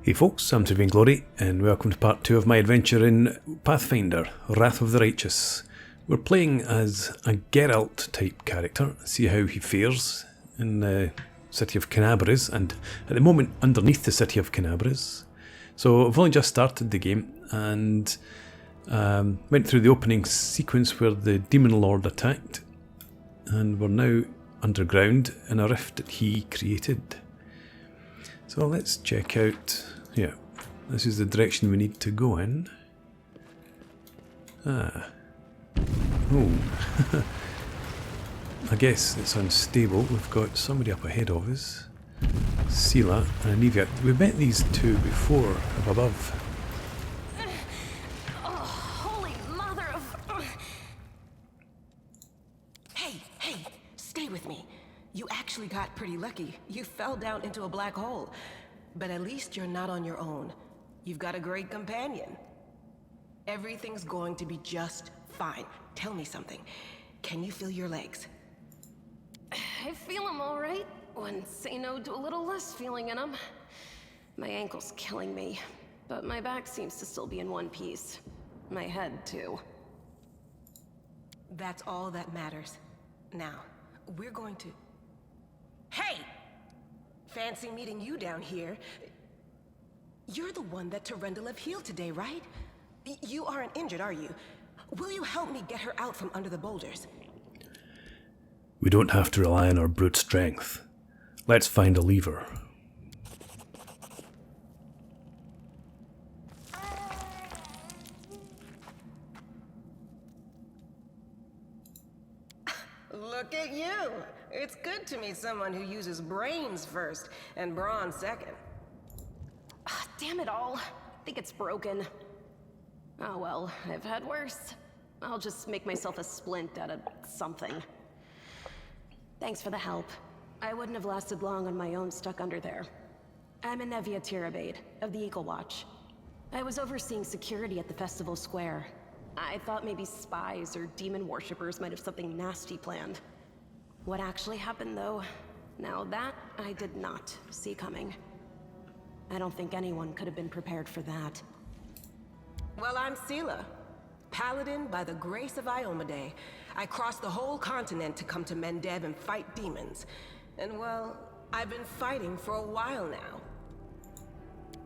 Hey folks, I'm Saving Glory, and welcome to part 2 of my adventure in Pathfinder, Wrath of the Righteous. We're playing as a Geralt type character, see how he fares in the city of Kenabres, and at the moment underneath the city of Kenabres. So I've only just started the game, and went through the opening sequence where the Demon Lord attacked, and we're now underground in a rift that he created. So let's check out, yeah, this is the direction we need to go in. Oh. I guess it's unstable. We've got somebody up ahead of us. Sela and Anivia. We met these two before, up above. Oh, holy mother of... Hey, stay with me. You actually got pretty lucky. You fell down into a black hole. But at least you're not on your own. You've got a great companion. Everything's going to be just fine. Tell me something. Can you feel your legs? I feel them all right. Wouldn't say no to a little less feeling in them. My ankle's killing me, but my back seems to still be in one piece. My head, too. That's all that matters. Now, we're going to... Hey! Fancy meeting you down here. You're the one that Terendelev healed today, right? You aren't injured, are you? Will you help me get her out from under the boulders? We don't have to rely on our brute strength. Let's find a lever. Look at you! It's good to meet someone who uses brains first and brawn second. Damn it all. I think it's broken. Oh well, I've had worse. I'll just make myself a splint out of something. Thanks for the help. I wouldn't have lasted long on my own stuck under there. I'm Anivia Tirabade, of the Eagle Watch. I was overseeing security at the festival square. I thought maybe spies or demon worshippers might have something nasty planned. What actually happened, though, now that I did not see coming. I don't think anyone could have been prepared for that. Well, I'm Sela, paladin by the grace of Iomedae. I crossed the whole continent to come to Mendev and fight demons. And well, I've been fighting for a while now.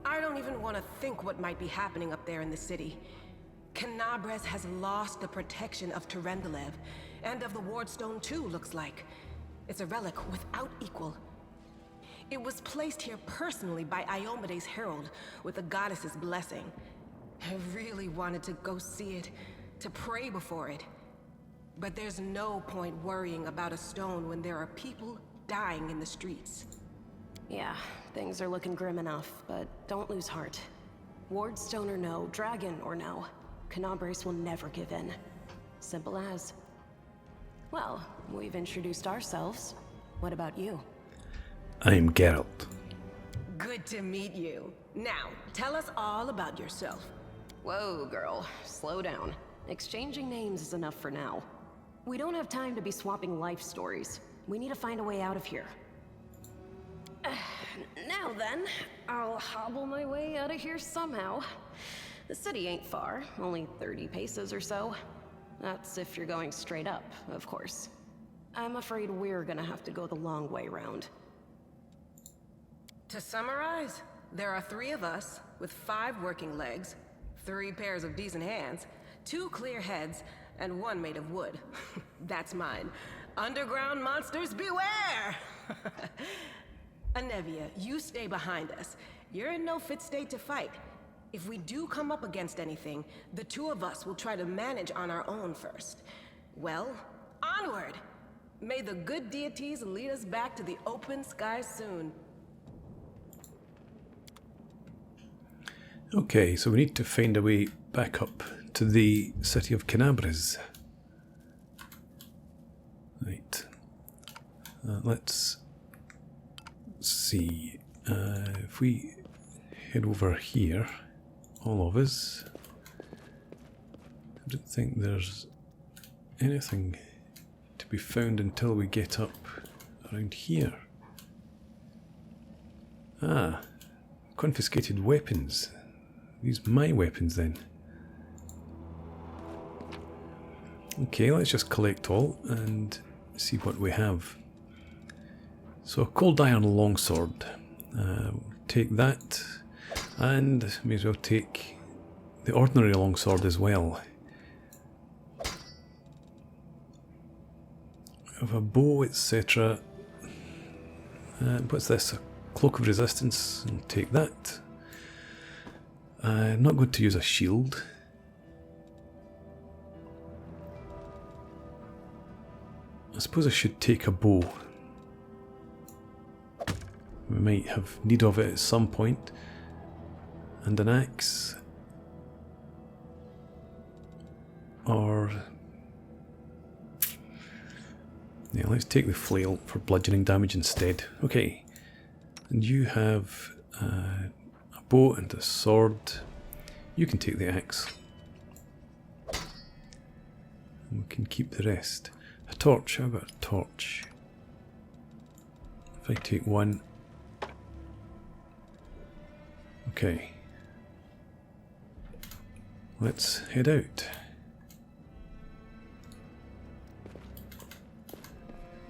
I don't even want to think what might be happening up there in the city. Kenabres has lost the protection of Terendelev, and of the Wardstone too, looks like. It's a relic without equal. It was placed here personally by Iomedae's herald, with the goddess's blessing. I really wanted to go see it, to pray before it. But there's no point worrying about a stone when there are people dying in the streets. Yeah, things are looking grim enough, but don't lose heart. Wardstone or no, dragon or no, Kenabres will never give in. Simple as. Well, we've introduced ourselves. What about you? I'm Geralt. Good to meet you. Now, tell us all about yourself. Whoa, girl. Slow down. Exchanging names is enough for now. We don't have time to be swapping life stories. We need to find a way out of here. Now then, I'll hobble my way out of here somehow. The city ain't far, only 30 paces or so. That's if you're going straight up, of course. I'm afraid we're gonna have to go the long way round. To summarize, there are 3 of us with 5 working legs, 3 pairs of decent hands, 2 clear heads, and 1 made of wood. That's mine. Underground monsters beware! Anivia, you stay behind us. You're in no fit state to fight. If we do come up against anything, the 2 of us will try to manage on our own first. Well, onward! May the good deities lead us back to the open skies soon. Okay, so we need to find a way back up to the city of Kenabres. Right. Let's see. If we head over here, all of us, I don't think there's anything to be found until we get up around here. Ah, confiscated weapons. These my weapons then. Okay, let's just collect all and see what we have. So a cold iron longsword. Take that, and may as well take the ordinary longsword as well. Have a bow, etc. What's this? A cloak of resistance. And take that. I'm not going to use a shield. I suppose I should take a bow. We might have need of it at some point. And an axe. Or... yeah, let's take the flail for bludgeoning damage instead. Okay. And you have a bow and a sword. You can take the axe. And we can keep the rest. A torch, how about a torch? If I take one. Okay. Let's head out.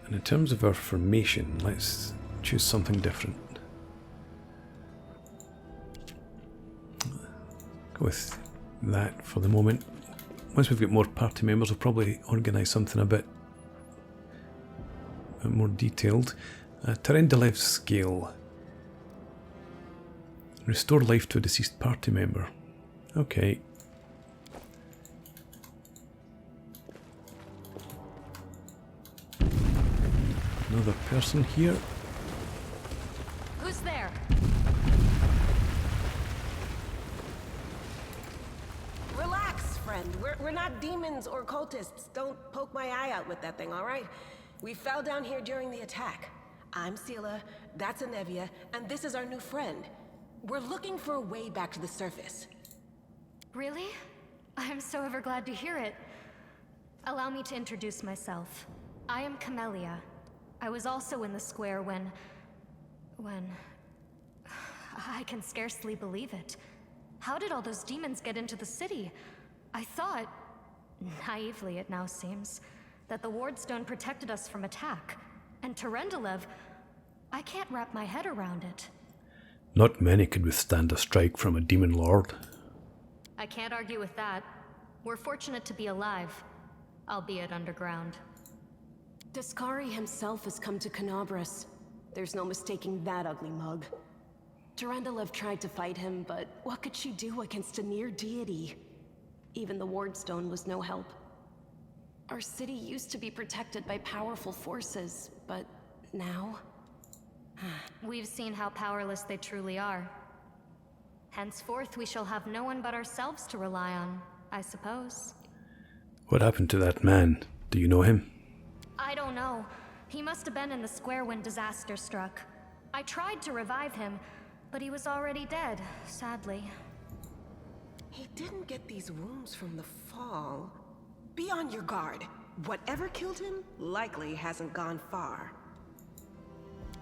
And in terms of our formation, let's choose something different. Go with that for the moment. Once we've got more party members, we'll probably organise something a bit more detailed. Tarendalev's scale. Restore life to a deceased party member. Okay. Another person here. Who's there? Relax, friend. We're not demons or cultists. Don't poke my eye out with that thing, all right? We fell down here during the attack. I'm Seela, that's Anevia, and this is our new friend. We're looking for a way back to the surface. Really? I'm so ever glad to hear it. Allow me to introduce myself. I am Camellia. I was also in the square when... I can scarcely believe it. How did all those demons get into the city? I thought, naively it now seems, that the Wardstone protected us from attack. And Tarendalev, I can't wrap my head around it. Not many could withstand a strike from a demon lord. I can't argue with that. We're fortunate to be alive, albeit underground. Daskari himself has come to Kenabres. There's no mistaking that ugly mug. Tarendalev tried to fight him, but what could she do against a near deity? Even the Wardstone was no help. Our city used to be protected by powerful forces, but now... We've seen how powerless they truly are. Henceforth, we shall have no one but ourselves to rely on, I suppose. What happened to that man? Do you know him? I don't know. He must have been in the square when disaster struck. I tried to revive him, but he was already dead, sadly. He didn't get these wounds from the fall. Be on your guard. Whatever killed him likely hasn't gone far.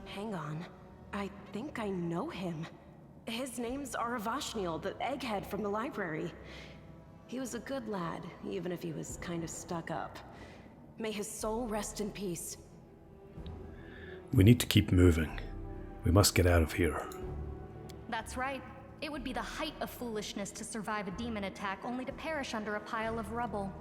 Hang on. I think I know him. His name's Aravashniel, the egghead from the library. He was a good lad, even if he was kind of stuck up. May his soul rest in peace. We need to keep moving. We must get out of here. That's right. It would be the height of foolishness to survive a demon attack only to perish under a pile of rubble.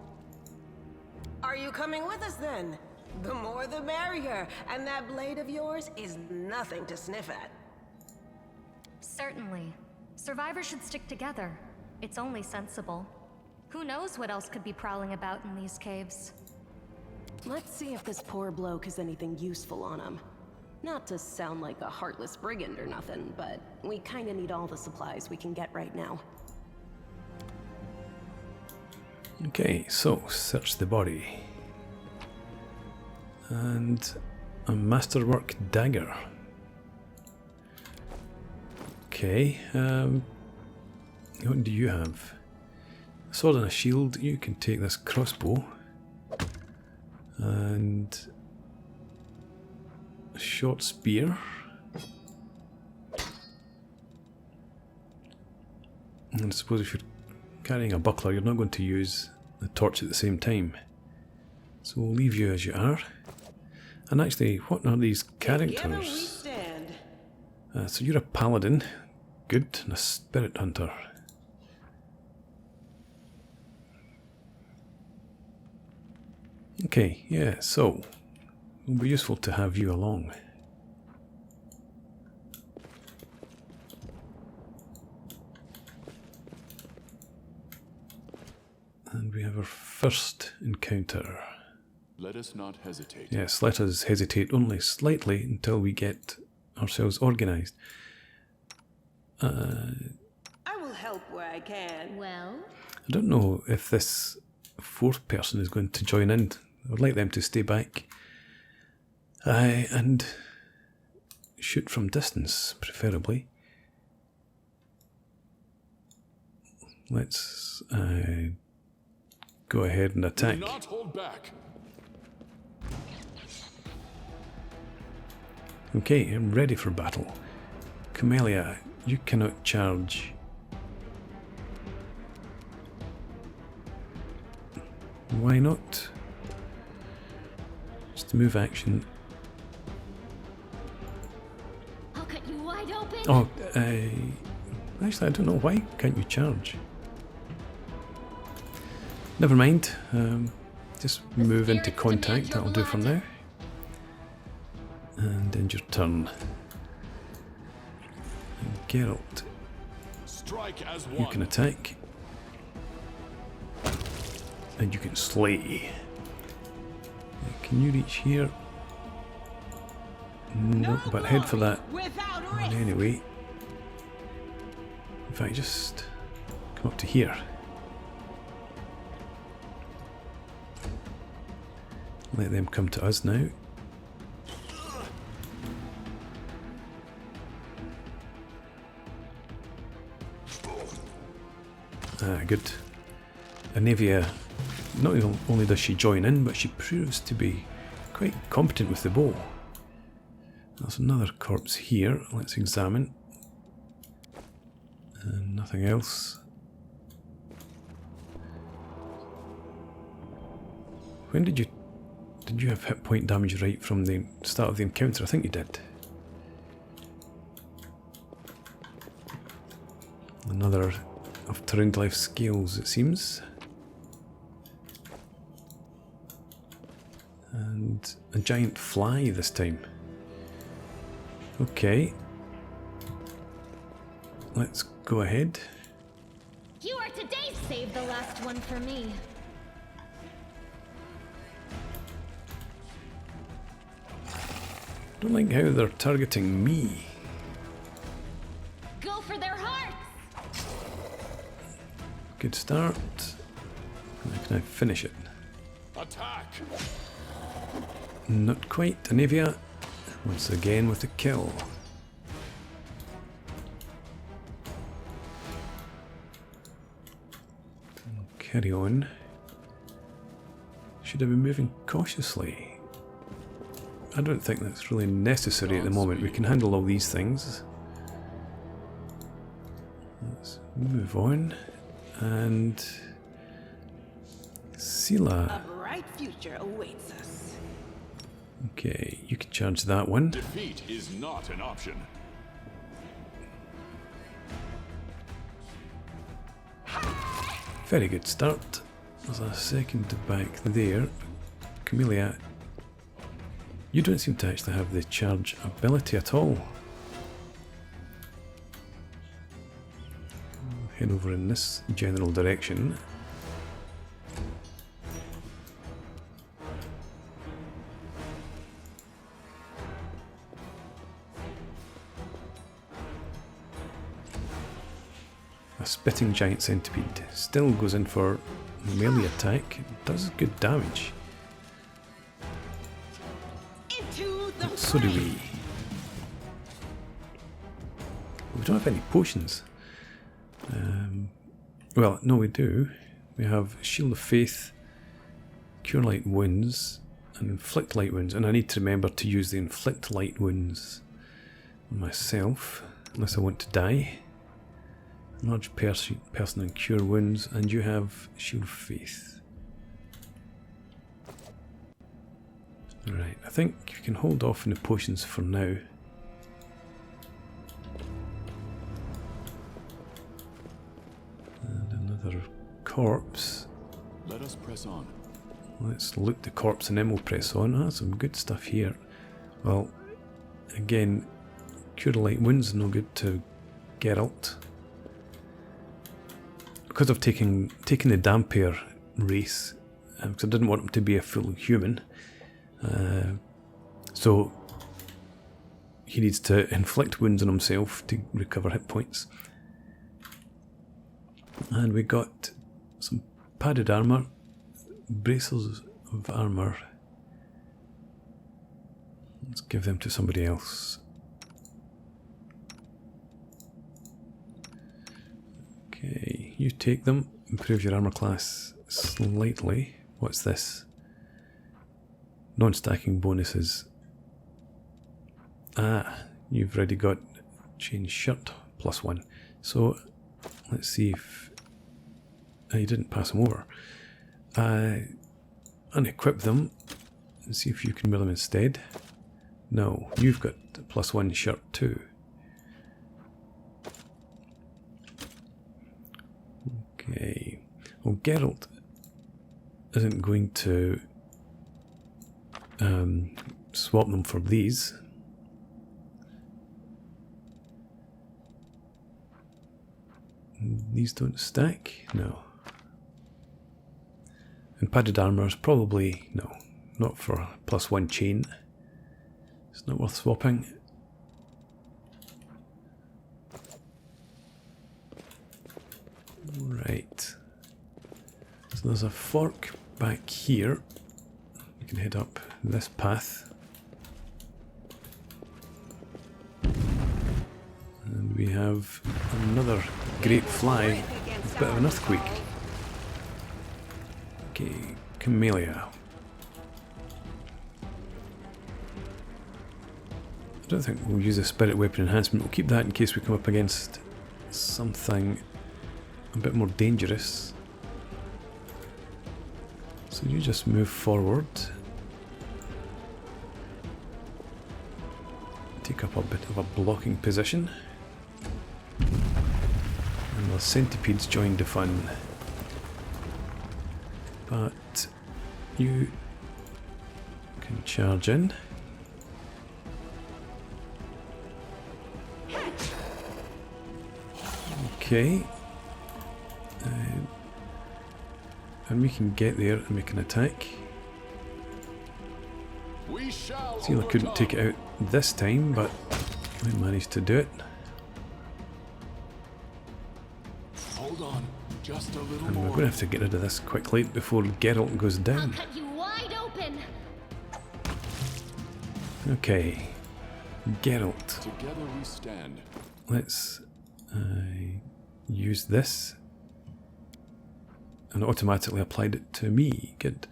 Are you coming with us then? The more the merrier, and that blade of yours is nothing to sniff at. Certainly. Survivors should stick together. It's only sensible. Who knows what else could be prowling about in these caves? Let's see if this poor bloke has anything useful on him. Not to sound like a heartless brigand or nothing, but we kinda need all the supplies we can get right now. Okay, so search the body. And a masterwork dagger. Okay, what do you have? A sword and a shield. You can take this crossbow. And a short spear. And I suppose if you're carrying a buckler, you're not going to use the torch at the same time. So we'll leave you as you are. And actually, what are these characters? So you're a paladin, good, and a spirit hunter. Okay, yeah, so it'll be useful to have you along. And we have our first encounter. Let us not hesitate. Yes, let us hesitate only slightly until we get ourselves organised. I will help where I can. Well? I don't know if this fourth person is going to join in. I would like them to stay back. And shoot from distance, preferably. Let's go ahead and attack. Do not hold back. Okay, I'm ready for battle. Camellia, you cannot charge. Why not? Just a move action. I'll cut you wide open. Oh, actually, I don't know. Why can't you charge? Never mind. Just move into contact. That'll do for now. And end your turn. And Geralt, Strike as one. you can attack. And you can slay. Can you reach here? No, but head for that. And anyway, in fact, just come up to here. Let them come to us now. Ah, good. Anivia, not only does she join in, but she proves to be quite competent with the bow. There's another corpse here. Let's examine. And nothing else. When did you have hit point damage right from the start of the encounter? I think you did. Another of Turned Life scales, it seems. And a giant fly this time. Okay. Let's go ahead. You are today. Save the last one for me. Don't like how they're targeting me. Go for their hearts. Good start. How can I finish it? Attack. Not quite. Anivia, once again with the kill. Carry on. Should I be moving cautiously? I don't think that's really necessary at the moment. We can handle all these things. Let's move on. And Sela. A bright future awaits us. Okay, you can charge that one. Defeat is not an option. Very good start. There's a second back there. Camellia, you don't seem to actually have the charge ability at all. Head over in this general direction. A spitting giant centipede still goes in for melee attack. It does good damage. So do we. We don't have any potions. Well, no, we do. We have Shield of Faith, Cure Light Wounds, and Inflict Light Wounds. And I need to remember to use the Inflict Light Wounds on myself, unless I want to die. Large person and cure wounds, and you have Shield of Faith. Right, I think you can hold off on the potions for now. And another corpse. Let us press on. Let's loot the corpse and then we'll press on. Ah, some good stuff here. Well, again, Cure Light Wounds no good to Geralt. Because I've taken the Dhampir race, because I didn't want him to be a full human. So he needs to inflict wounds on himself to recover hit points. And we got some padded armour, bracers of armour. Let's give them to somebody else. Okay, you take them, improve your armour class slightly. What's this? Non-stacking bonuses. Ah, you've already got change shirt +1. So let's see if you didn't pass them over. Unequip them and see if you can wear them instead. No, you've got +1 shirt too. Okay. Well, Geralt isn't going to swap them for these. These don't stack? No. And padded armour is probably, no, not for +1 chain. It's not worth swapping. Right. So there's a fork back here. We can head up this path. And we have another great fly, a bit of an earthquake. Okay, Camellia. I don't think we'll use a spirit weapon enhancement. We'll keep that in case we come up against something a bit more dangerous. So you just move forward. Take up a bit of a blocking position. And the centipedes join the fun. But you can charge in. Okay. And we can get there and we can attack. Seemed I couldn't take it out this time, but I managed to do it. Hold on, just a little And more. we're going to have to get rid of this quickly before Geralt goes I'll down. cut you wide open. Okay. Geralt. Together we stand. Let's use this. And it automatically applied it to me. Good.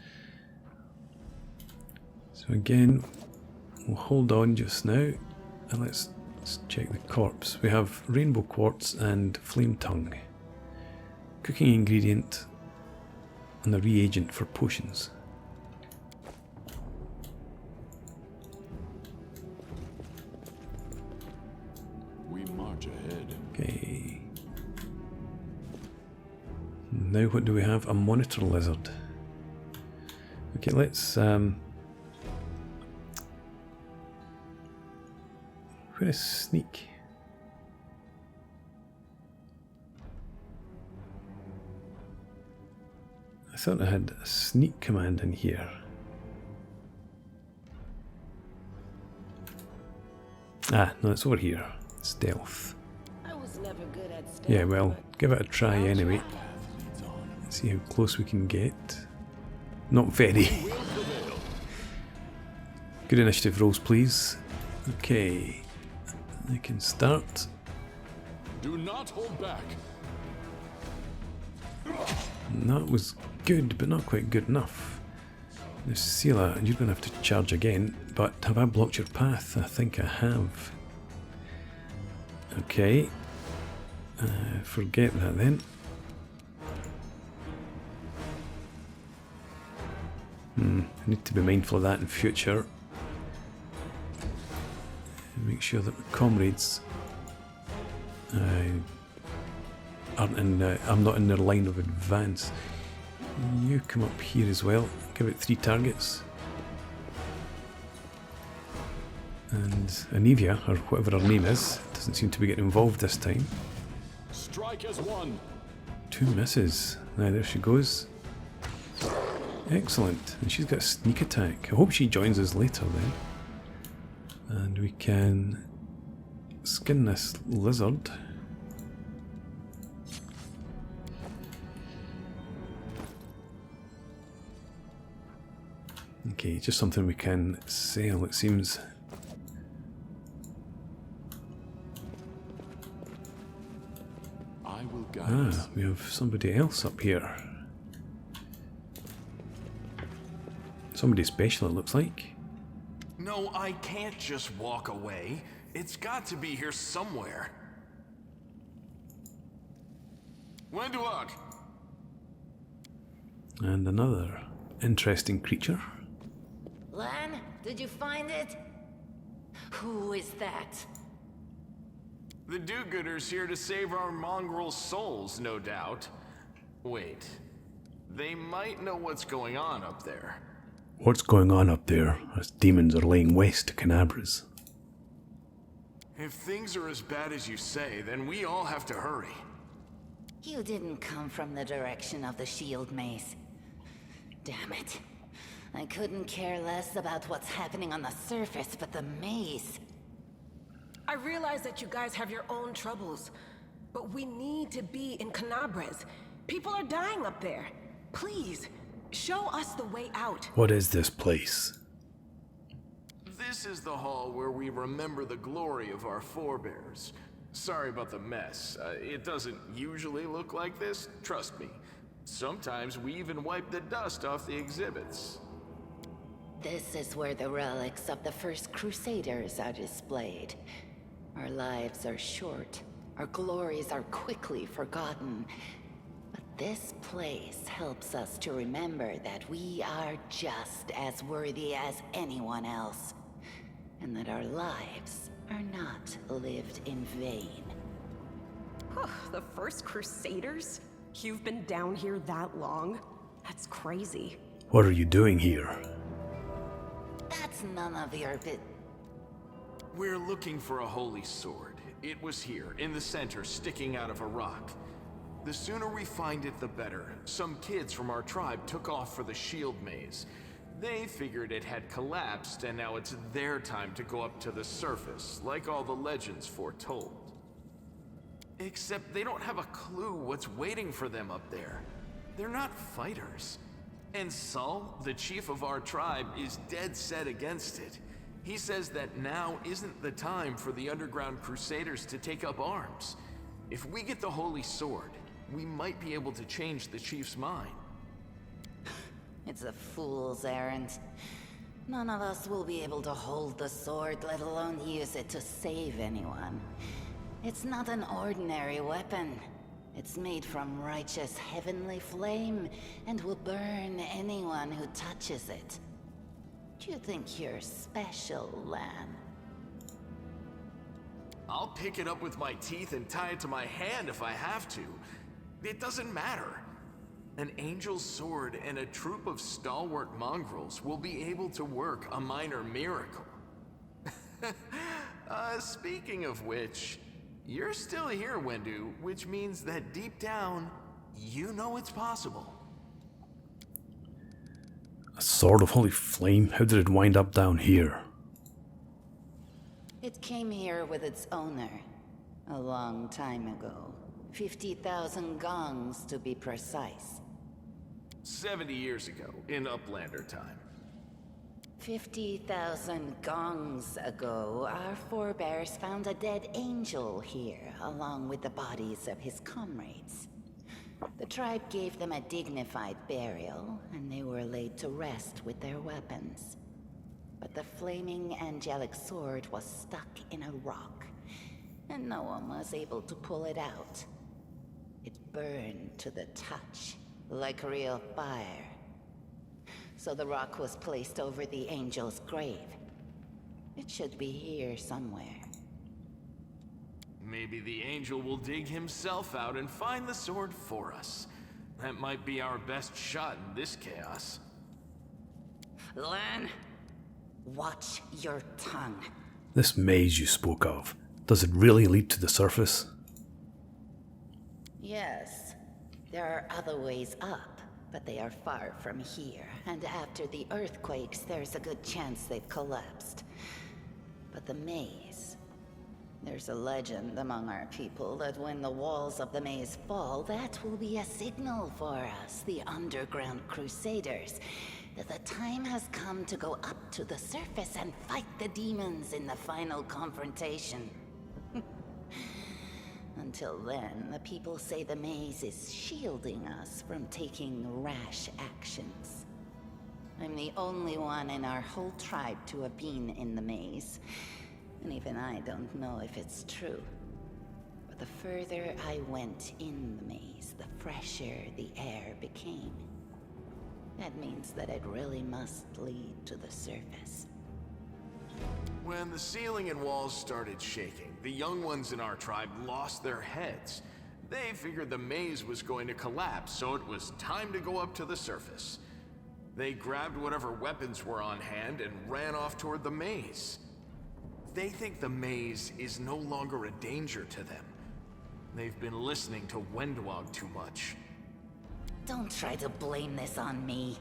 So again, we'll hold on just now. And let's check the corpse. We have rainbow quartz and flame tongue. Cooking ingredient and a reagent for potions. We march ahead. Okay. Now what do we have? A monitor lizard. Okay, let's where is sneak? I thought I had a sneak command in here. Ah, no, it's over here. Stealth. I was never good at stealth. Yeah, well, give it a try anyway. See how close we can get. Not very. Good initiative rolls, please. Okay. I can start. Do not hold back. That was good, but not quite good enough. Now, Sela, you're going to have to charge again, but have I blocked your path? I think I have. Okay. Forget that then. I need to be mindful of that in future. Make sure that my comrades aren't in. I'm not in their line of advance. You come up here as well. Give it 3 targets. And Anivia, or whatever her name is, doesn't seem to be getting involved this time. Strike as one. 2 misses. Now there she goes. Excellent. And she's got a sneak attack. I hope she joins us later then. And we can skin this lizard. Okay, just something we can sell, it seems. I will guide us. We have somebody else up here. Somebody special, it looks like. No, I can't just walk away. It's got to be here somewhere. Wenduak! And another interesting creature. Lan, did you find it? Who is that? The do-gooders here to save our mongrel souls, no doubt. Wait. They might know what's going on up there. What's going on up there as demons are laying waste to Kenabres? If things are as bad as you say, then we all have to hurry. You didn't come from the direction of the shield maze. Damn it. I couldn't care less about what's happening on the surface, but the maze... I realize that you guys have your own troubles, but we need to be in Kenabres. People are dying up there. Please, show us the way out. What is this place? This is the hall where we remember the glory of our forebears. Sorry about the mess. It doesn't usually look like this, trust me. Sometimes we even wipe the dust off the exhibits. This is where the relics of the First Crusaders are displayed. Our lives are short. Our glories are quickly forgotten. But this place helps us to remember that we are just as worthy as anyone else. And that our lives are not lived in vain. The First Crusaders? You've been down here that long? That's crazy. What are you doing here? That's none of your bit. We're looking for a holy sword. It was here, in the center, sticking out of a rock. The sooner we find it, the better. Some kids from our tribe took off for the shield maze. They figured it had collapsed, and now it's their time to go up to the surface, like all the legends foretold. Except they don't have a clue what's waiting for them up there. They're not fighters. And Saul, the chief of our tribe, is dead set against it. He says that now isn't the time for the underground crusaders to take up arms. If we get the holy sword, we might be able to change the chief's mind. It's a fool's errand. None of us will be able to hold the sword, let alone use it to save anyone. It's not an ordinary weapon. It's made from righteous heavenly flame, and will burn anyone who touches it. Do you think you're special, Lan? I'll pick it up with my teeth and tie it to my hand if I have to. It doesn't matter. An angel's sword and a troop of stalwart mongrels will be able to work a minor miracle. Speaking of which, you're still here, Wendu, which means that deep down, you know it's possible. A sword of holy flame? How did it wind up down here? It came here with its owner, a long time ago. 50,000 gongs to be precise. 70 years ago, in Uplander time. 50,000 gongs ago, our forebears found a dead angel here, along with the bodies of his comrades. The tribe gave them a dignified burial, and they were laid to rest with their weapons. But the flaming angelic sword was stuck in a rock. and no one was able to pull it out. It burned to the touch, like real fire. So the rock was placed over the angel's grave. It should be here somewhere. Maybe the angel will dig himself out and find the sword for us. That might be our best shot in this chaos. Lan, watch your tongue. This maze you spoke of, does it really lead to the surface? Yes, there are other ways up, but they are far from here. And after the earthquakes, there's a good chance they've collapsed. But the maze... There's a legend among our people that when the walls of the maze fall, that will be a signal for us, the underground Crusaders, that the time has come to go up to the surface and fight the demons in the final confrontation. Until then, the people say the maze is shielding us from taking rash actions. I'm the only one in our whole tribe to have been in the maze. And even I don't know if it's true. But the further I went in the maze, the fresher the air became. That means that it really must lead to the surface. When the ceiling and walls started shaking, the young ones in our tribe lost their heads. They figured the maze was going to collapse, so it was time to go up to the surface. They grabbed whatever weapons were on hand and ran off toward the maze. They think the maze is no longer a danger to them. They've been listening to Wendwog too much. Don't try to blame this on me.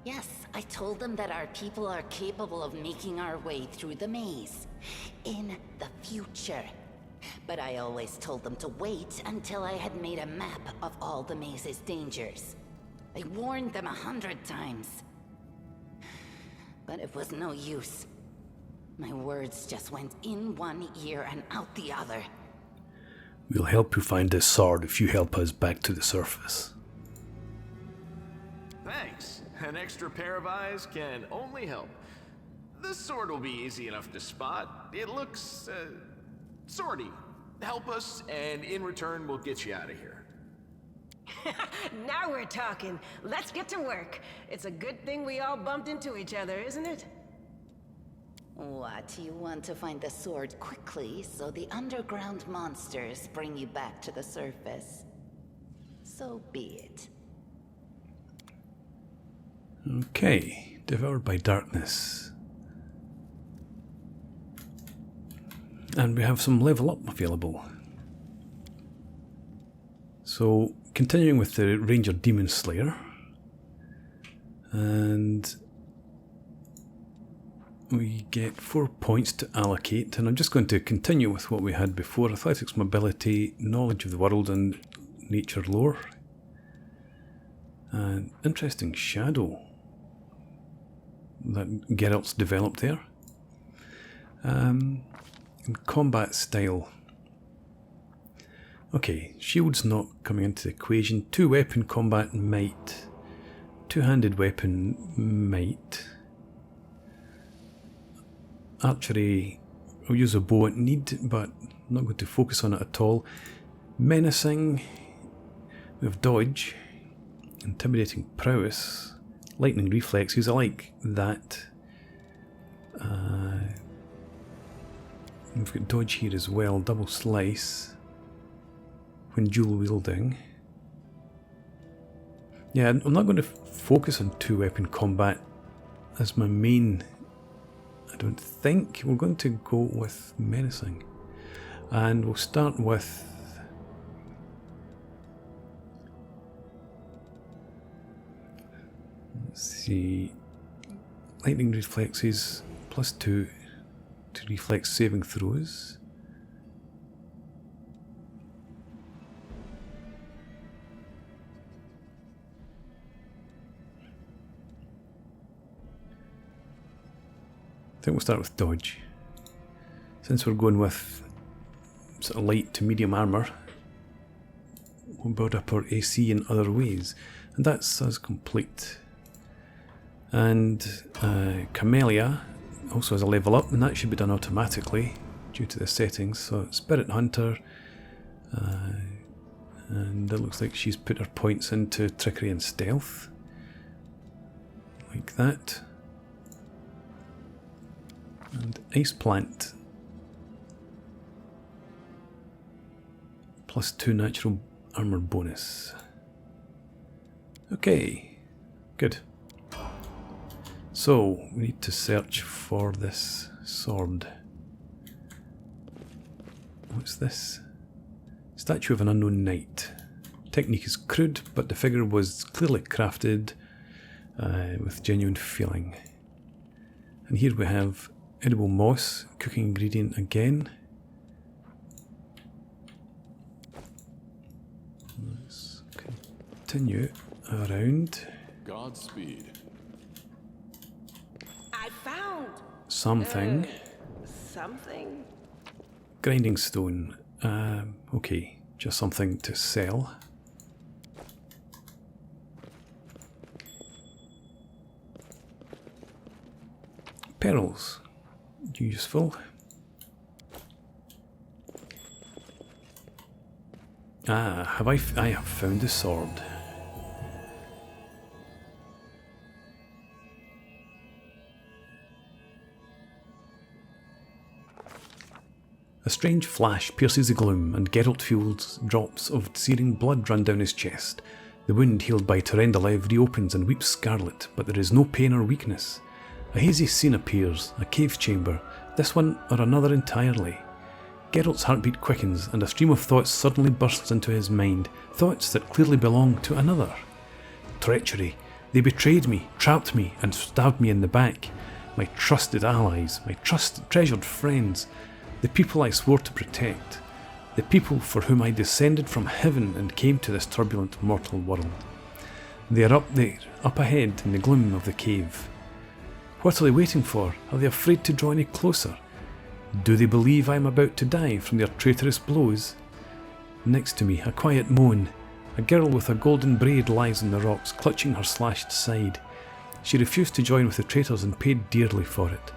Yes, I told them that our people are capable of making our way through the maze. In the future. But I always told them to wait until I had made a map of all the maze's dangers. I warned them 100 times. But it was no use. My words just went in one ear and out the other. We'll help you find this sword if you help us back to the surface. Thanks. An extra pair of eyes can only help. The sword will be easy enough to spot. It looks, swordy. Help us, and in return, we'll get you out of here. Now we're talking. Let's get to work. It's a good thing we all bumped into each other, isn't it? What, you want to find the sword quickly so the underground monsters bring you back to the surface? So be it. Okay, devoured by darkness. And we have some level up available. So, continuing with the Ranger Demon Slayer. And we get 4 points to allocate, and I'm just going to continue with what we had before: athletics, mobility, knowledge of the world, and nature lore. An interesting shadow that Geralt's developed there. And combat style. Okay, shield's not coming into the equation. 2-weapon combat might. 2-handed weapon might. Archery, I'll use a bow at need, but I'm not going to focus on it at all. Menacing, we have dodge, intimidating prowess, lightning reflexes, I like that. We've got dodge here as well, double slice when dual wielding. Yeah, I'm not going to focus on 2-weapon combat as my main. I don't think. We're going to go with menacing, and we'll start with let's see, lightning reflexes +2 to reflex saving throws. I think we'll start with dodge. Since we're going with sort of light to medium armour, we'll build up our AC in other ways. And that's us complete. And Camellia also has a level up, and that should be done automatically. due to the settings. So Spirit Hunter, and it looks like she's put her points into Trickery and Stealth, like that. And Ice Plant, +2 natural armor bonus. Okay, good. So we need to search for this sword. What's this? Statue of an unknown knight. Technique is crude, but the figure was clearly crafted with genuine feeling. And here we have edible moss, cooking ingredient again. Let's continue around. Godspeed. I found Something. something. Grinding stone. Okay, just something to sell. Pearls. Useful. Ah, I have found the sword. A strange flash pierces the gloom, and Geralt feels drops of searing blood run down his chest. The wound healed by Terendelev reopens and weeps scarlet, but there is no pain or weakness. A hazy scene appears, a cave chamber, this one or another entirely. Geralt's heartbeat quickens, and a stream of thoughts suddenly bursts into his mind, thoughts that clearly belong to another. Treachery. They betrayed me, trapped me, and stabbed me in the back. My trusted allies, my treasured friends, the people I swore to protect, the people for whom I descended from heaven and came to this turbulent mortal world. They are up there, up ahead in the gloom of the cave. What are they waiting for? Are they afraid to draw any closer? Do they believe I am about to die from their traitorous blows? Next to me, a quiet moan. A girl with a golden braid lies on the rocks, clutching her slashed side. She refused to join with the traitors and paid dearly for it.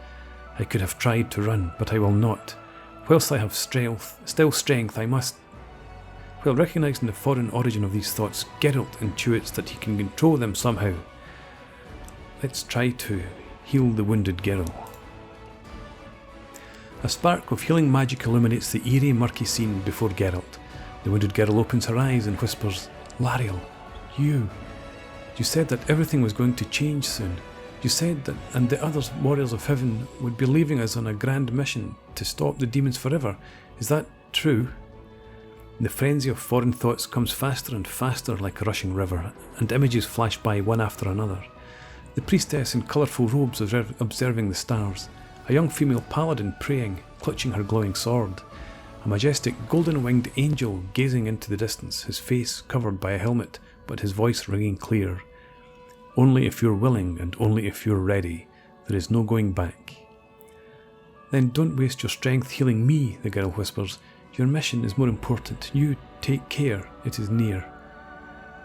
I could have tried to run, but I will not. Whilst I have still strength, I must... While recognising the foreign origin of these thoughts, Geralt intuits that he can control them somehow. Let's try to heal the wounded girl. A spark of healing magic illuminates the eerie, murky scene before Geralt. The wounded girl opens her eyes and whispers, "Lariel, you said that everything was going to change soon. You said that and the other warriors of heaven would be leaving us on a grand mission to stop the demons forever. Is that true?" The frenzy of foreign thoughts comes faster and faster like a rushing river, and images flash by one after another. The priestess in colourful robes observing the stars, a young female paladin praying, clutching her glowing sword, a majestic golden-winged angel gazing into the distance, his face covered by a helmet, but his voice ringing clear. Only if you're willing and only if you're ready. There is no going back. Then don't waste your strength healing me, the girl whispers. Your mission is more important. You take care, it is near.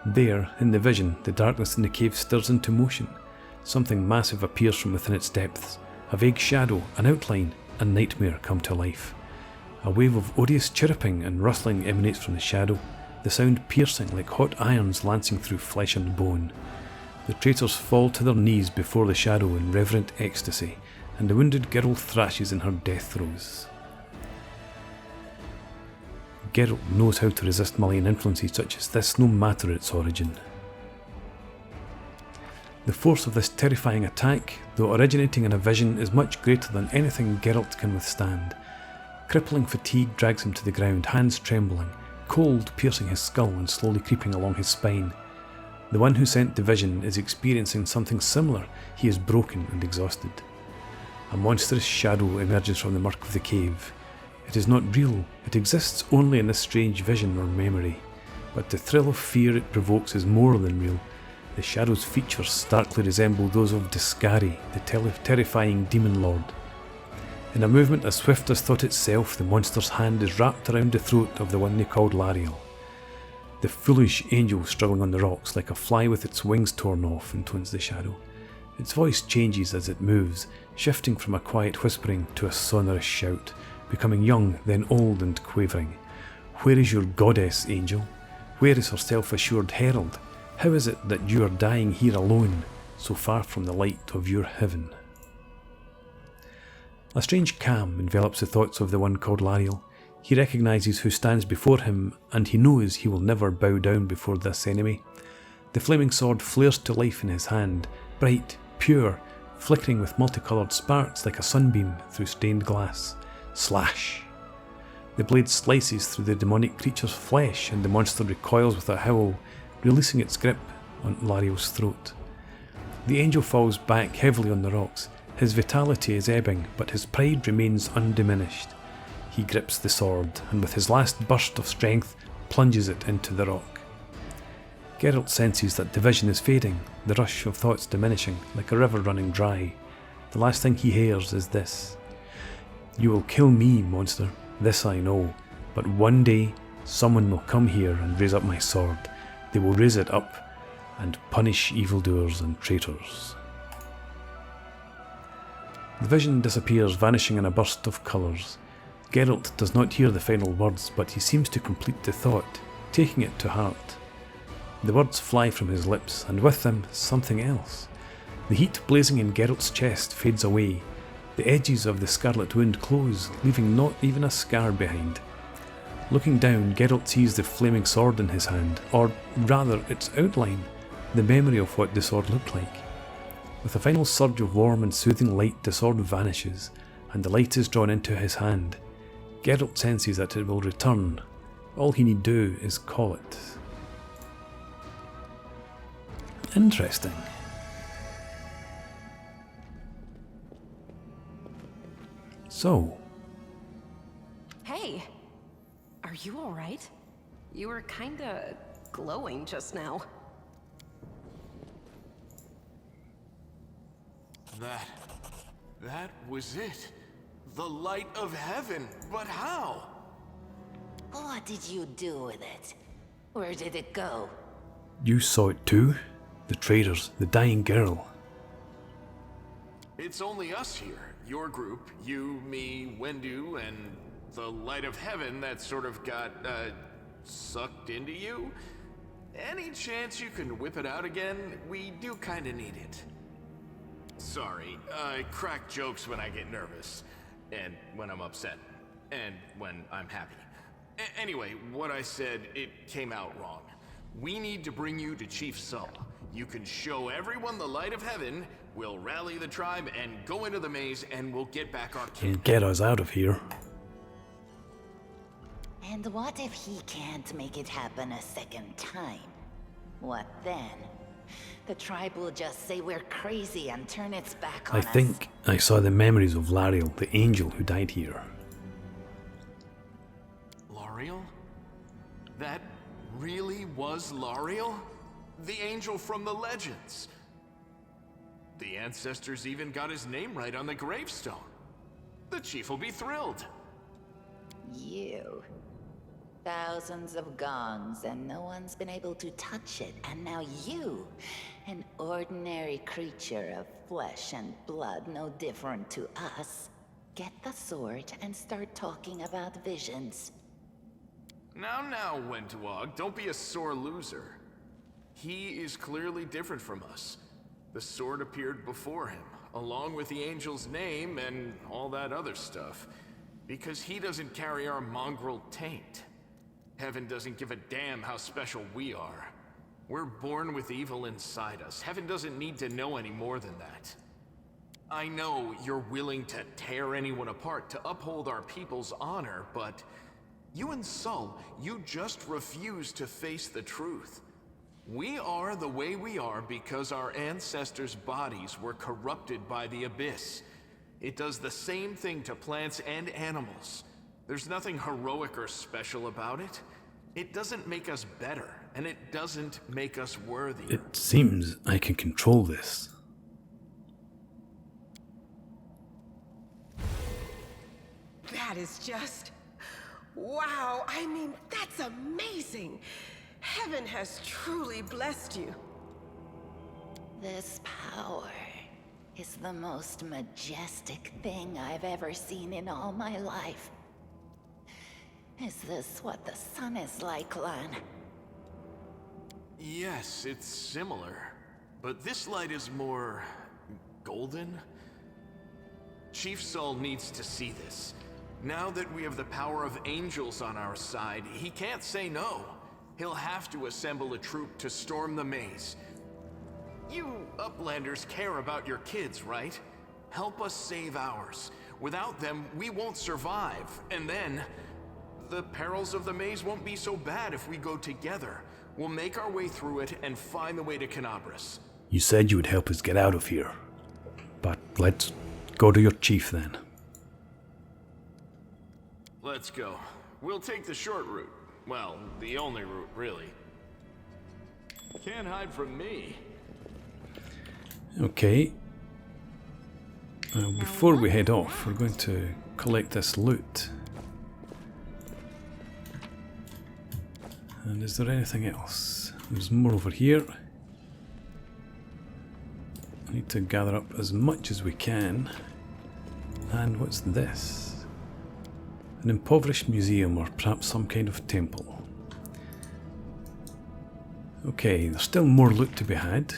There, in the vision, the darkness in the cave stirs into motion. Something massive appears from within its depths. A vague shadow, an outline, a nightmare come to life. A wave of odious chirruping and rustling emanates from the shadow, the sound piercing like hot irons lancing through flesh and bone. The traitors fall to their knees before the shadow in reverent ecstasy, and the wounded girl thrashes in her death throes. Geralt knows how to resist malign influences such as this, no matter its origin. The force of this terrifying attack, though originating in a vision, is much greater than anything Geralt can withstand. Crippling fatigue drags him to the ground, hands trembling, cold piercing his skull and slowly creeping along his spine. The one who sent the vision is experiencing something similar. He is broken and exhausted. A monstrous shadow emerges from the murk of the cave. It is not real, it exists only in this strange vision or memory. But the thrill of fear it provokes is more than real. The shadow's features starkly resemble those of Discari, the terrifying demon lord. In a movement as swift as thought itself, the monster's hand is wrapped around the throat of the one they called Lariel. The foolish angel struggling on the rocks like a fly with its wings torn off, intones the shadow. Its voice changes as it moves, shifting from a quiet whispering to a sonorous shout, becoming young, then old and quavering. Where is your goddess, angel? Where is her self-assured herald? How is it that you are dying here alone, so far from the light of your heaven? A strange calm envelops the thoughts of the one called Lariel. He recognises who stands before him, and he knows he will never bow down before this enemy. The flaming sword flares to life in his hand, bright, pure, flickering with multicoloured sparks like a sunbeam through stained glass. Slash! The blade slices through the demonic creature's flesh, and the monster recoils with a howl, releasing its grip on Lariel's throat. The angel falls back heavily on the rocks. His vitality is ebbing, but his pride remains undiminished. He grips the sword, and with his last burst of strength, plunges it into the rock. Geralt senses that the vision is fading, the rush of thoughts diminishing, like a river running dry. The last thing he hears is this: "You will kill me, monster, this I know, but one day someone will come here and raise up my sword. They will raise it up and punish evildoers and traitors." The vision disappears, vanishing in a burst of colours. Geralt does not hear the final words, but he seems to complete the thought, taking it to heart. The words fly from his lips, and with them something else. The heat blazing in Geralt's chest fades away. The edges of the scarlet wound close, leaving not even a scar behind. Looking down, Geralt sees the flaming sword in his hand, or rather its outline, the memory of what the sword looked like. With a final surge of warm and soothing light, the sword vanishes, and the light is drawn into his hand. Geralt senses that it will return. All he need do is call it. Interesting. So. Hey, are you alright? You were kinda glowing just now. That was it. The light of heaven. But how? What did you do with it? Where did it go? You saw it too? The traitors, the dying girl. It's only us here. Your group, you, me, Wendu, and the light of heaven that sort of got, sucked into you? Any chance you can whip it out again? We do kinda need it. Sorry, I crack jokes when I get nervous, and when I'm upset, and when I'm happy. Anyway, what I said, it came out wrong. We need to bring you to Chief Sull. You can show everyone the light of heaven, we'll rally the tribe and go into the maze, and we'll get back our kid. And get us out of here. And what if he can't make it happen a second time? What then? The tribe will just say we're crazy and turn its back on us. I think I saw the memories of Lariel, the angel who died here. Lariel? That really was Lariel? The angel from the legends. The ancestors even got his name right on the gravestone. The chief will be thrilled. You. Thousands of gongs and no one's been able to touch it. And now you, an ordinary creature of flesh and blood, no different to us, get the sword and start talking about visions. Now, Wentawag, don't be a sore loser. He is clearly different from us. The sword appeared before him, along with the angel's name and all that other stuff, because he doesn't carry our mongrel taint. Heaven doesn't give a damn how special we are. We're born with evil inside us. Heaven doesn't need to know any more than that. I know you're willing to tear anyone apart to uphold our people's honor, but you and Sull, you just refuse to face the truth. We are the way we are because our ancestors' bodies were corrupted by the Abyss. It does the same thing to plants and animals. There's nothing heroic or special about it. It doesn't make us better, and it doesn't make us worthy. It seems I can control this. That is just... wow, I mean, that's amazing! Heaven has truly blessed you. This power is the most majestic thing I've ever seen in all my life. Is this what the sun is like, Lan? Yes, it's similar. But this light is more... golden? Chief Sol needs to see this. Now that we have the power of angels on our side, he can't say no. He'll have to assemble a troop to storm the maze. You Uplanders care about your kids, right? Help us save ours. Without them, we won't survive. And then, the perils of the maze won't be so bad if we go together. We'll make our way through it and find the way to Kenabres. You said you would help us get out of here. But let's go to your chief then. Let's go. We'll take the short route. Well, the only route, really. Can't hide from me. Okay. Before we head off, we're going to collect this loot. And is there anything else? There's more over here. I need to gather up as much as we can. And what's this? An impoverished museum, or perhaps some kind of temple. Okay, there's still more loot to be had.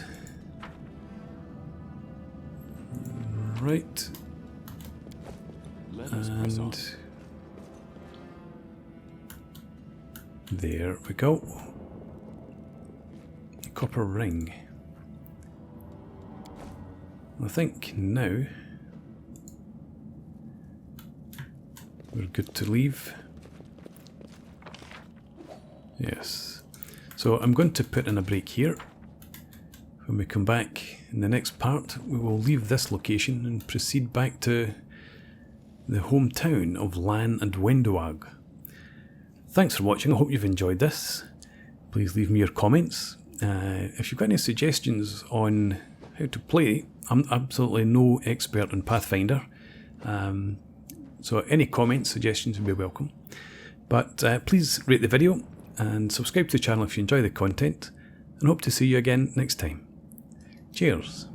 Right. Let us press on. And there we go. A copper ring. I think now we're good to leave. Yes. So I'm going to put in a break here. When we come back in the next part, we will leave this location and proceed back to the hometown of Lan and Wendoag. Thanks for watching. I hope you've enjoyed this. Please leave me your comments. If you've got any suggestions on how to play, I'm absolutely no expert in Pathfinder. So any comments, suggestions would be welcome. But please rate the video and subscribe to the channel if you enjoy the content, and hope to see you again next time. Cheers.